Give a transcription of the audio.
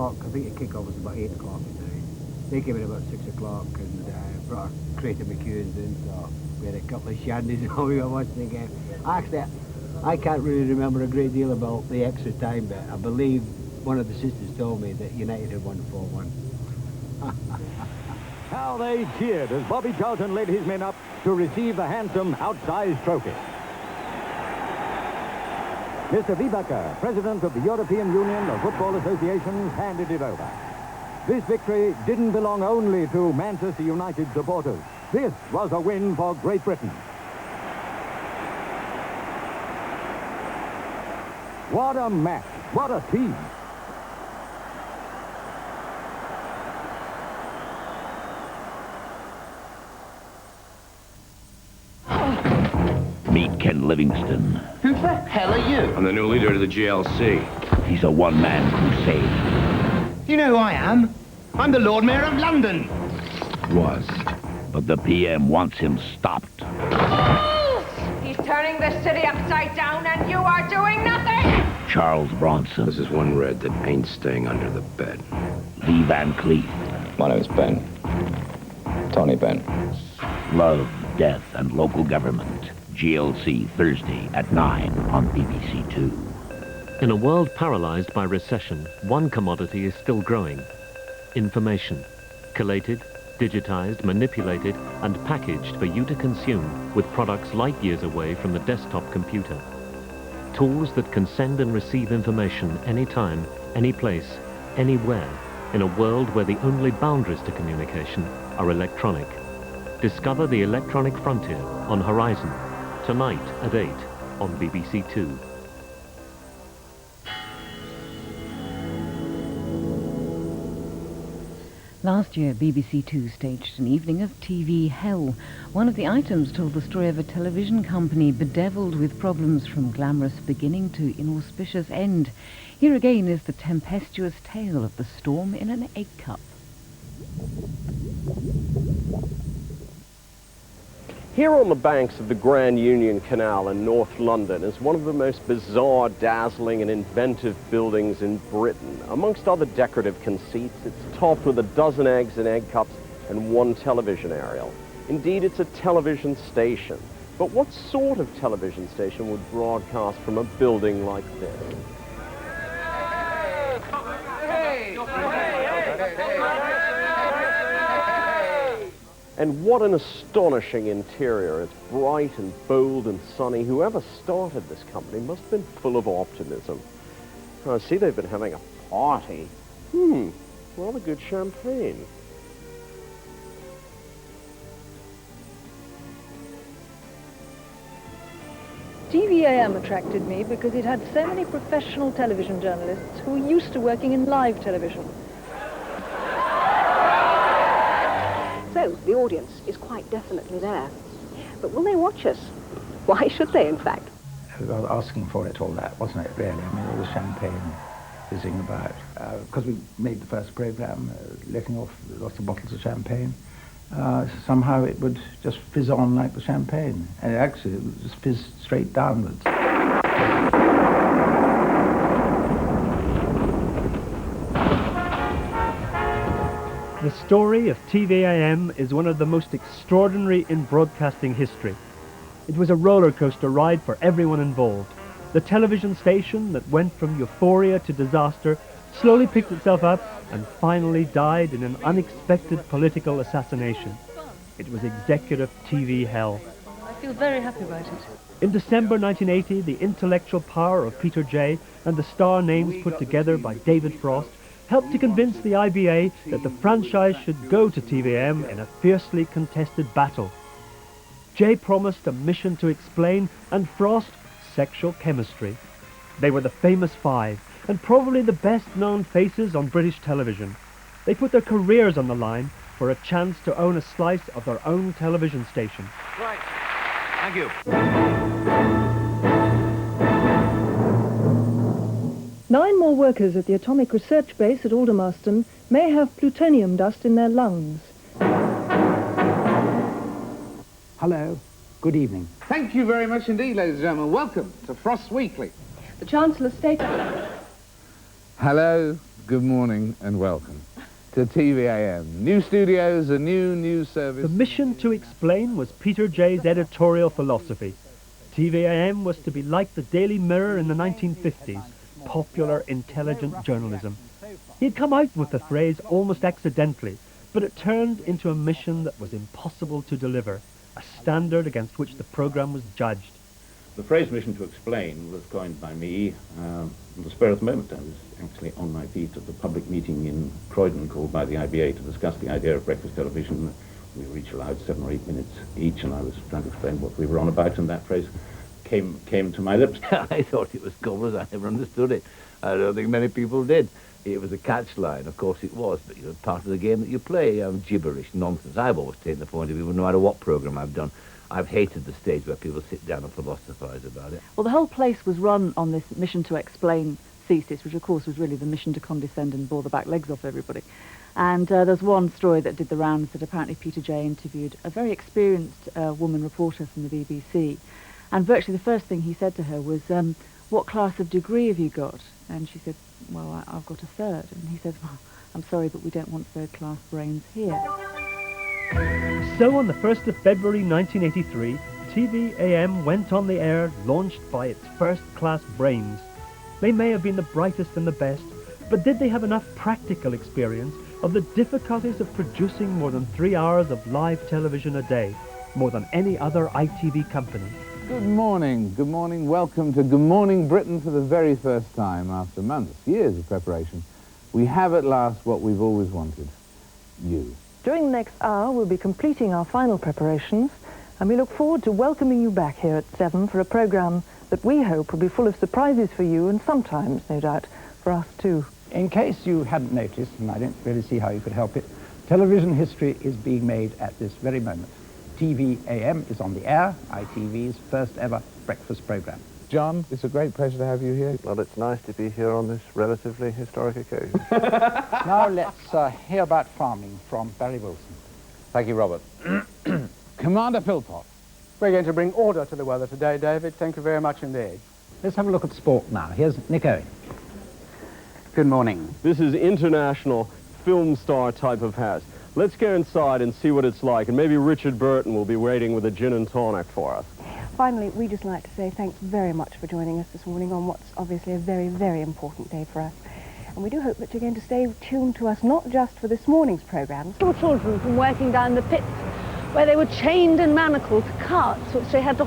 o'clock. I think the kick-off was about 8 o'clock at night. They came in about 6 o'clock and brought a crate of McEwens in, so we had a couple of shandies while we were watching the game. Actually, I can't really remember a great deal about the extra time, but I believe one of the sisters told me that United had won 4-1. How they cheered as Bobby Charlton led his men up to receive the handsome outsized trophy. Mr. Wiebacker, president of the European Union of Football Associations, handed it over. This victory didn't belong only to Manchester United supporters. This was a win for Great Britain. What a match! What a team! Meet Ken Livingston. Who the hell are you? I'm the new leader of the GLC. He's a one-man crusade. You know who I am? I'm the Lord Mayor of London. Was. But the PM wants him stopped. He's turning the city upside down and you are doing nothing! Charles Bronson. This is one red that ain't staying under the bed. Lee Van Cleef. My name's Ben. Tony Ben. Love, Death, and Local Government. GLC, Thursday at 9 on BBC2. In a world paralyzed by recession, one commodity is still growing. Information. Collated, digitized, manipulated, and packaged for you to consume with products light years away from the desktop computer. Tools that can send and receive information anytime, any place, anywhere, in a world where the only boundaries to communication are electronic. Discover the electronic frontier on Horizon, tonight at 8 on BBC2. Last year, BBC2 staged an evening of TV hell. One of the items told the story of a television company bedeviled with problems from glamorous beginning to inauspicious end. Here again is the tempestuous tale of the storm in an egg cup. Here on the banks of the Grand Union Canal in North London is one of the most bizarre, dazzling and inventive buildings in Britain. Amongst other decorative conceits, it's topped with a dozen eggs in egg cups and one television aerial. Indeed, it's a television station. But what sort of television station would broadcast from a building like this? And what an astonishing interior. It's bright and bold and sunny. Whoever started this company must have been full of optimism. I see they've been having a party. Rather good champagne. TVAM attracted me because it had so many professional television journalists who were used to working in live television. So, the audience is quite definitely there. But will they watch us? Why should they, in fact? I was asking for it, all that, wasn't it, really? I mean, all the champagne fizzing about. Because we made the first programme, letting off lots of bottles of champagne, somehow it would just fizz on like the champagne. And actually, it would just fizz straight downwards. The story of TVAM is one of the most extraordinary in broadcasting history. It was a roller coaster ride for everyone involved. The television station that went from euphoria to disaster slowly picked itself up and finally died in an unexpected political assassination. It was executive TV hell. I feel very happy about it. In December 1980, the intellectual power of Peter Jay and the star names put together by David Frost helped to convince the IBA that the franchise should go to TVM in a fiercely contested battle. Jay promised a mission to explain, and Frost, sexual chemistry. They were the famous five, and probably the best-known faces on British television. They put their careers on the line for a chance to own a slice of their own television station. Right. Thank you. 9 more workers at the Atomic Research Base at Aldermaston may have plutonium dust in their lungs. Hello. Good evening. Thank you very much indeed, ladies and gentlemen. Welcome to Frost's Weekly. The Chancellor stated... Hello, good morning, and welcome to TVAM. New studios, a new news service. The mission to explain was Peter Jay's editorial philosophy. TVAM was to be like the Daily Mirror in the 1950s, popular, intelligent journalism. He'd come out with the phrase almost accidentally, but it turned into a mission that was impossible to deliver, a standard against which the programme was judged. The phrase mission to explain was coined by me on the spur of the moment. I was actually on my feet at the public meeting in Croydon called by the IBA to discuss the idea of breakfast television. We were each allowed 7 or 8 minutes each, and I was trying to explain what we were on about, and that phrase came to my lips. I thought it was cobblers. I never understood it. I don't think many people did. It was a catch line, of course it was, but part of the game that you play, gibberish, nonsense. I've always taken the point of view, no matter what programme I've done, I've hated the stage where people sit down and philosophise about it. Well, the whole place was run on this mission to explain thesis, which of course was really the mission to condescend and bore the back legs off everybody. And there's one story that did the rounds that apparently Peter Jay interviewed a very experienced woman reporter from the BBC. And virtually the first thing he said to her was, what class of degree have you got? And she said, well, I've got a third. And he said, well, I'm sorry, but we don't want third-class brains here. So on the 1st of February 1983, TVAM went on the air, launched by its first-class brains. They may have been the brightest and the best, but did they have enough practical experience of the difficulties of producing more than 3 hours of live television a day, more than any other ITV company? Good morning, welcome to Good Morning Britain for the very first time after months, years of preparation. We have at last what we've always wanted, you. During the next hour, we'll be completing our final preparations, and we look forward to welcoming you back here at 7 for a programme that we hope will be full of surprises for you and sometimes, no doubt, for us too. In case you hadn't noticed, and I don't really see how you could help it, television history is being made at this very moment. TVAM is on the air, ITV's first ever breakfast programme. John, it's a great pleasure to have you here. Well, it's nice to be here on this relatively historic occasion. Now let's hear about farming from Barry Wilson. Thank you, Robert. Commander Philpott. We're going to bring order to the weather today, David. Thank you very much indeed. Let's have a look at sport now. Here's Nick Owen. Good morning. This is international film star type of house. Let's go inside and see what it's like, and maybe Richard Burton will be waiting with a gin and tonic for us. Finally, we'd just like to say thanks very much for joining us this morning on what's obviously a very, very important day for us. And we do hope that you're going to stay tuned to us, not just for this morning's programmes. Saw children from working down the pits where they were chained and manacled to carts which they had to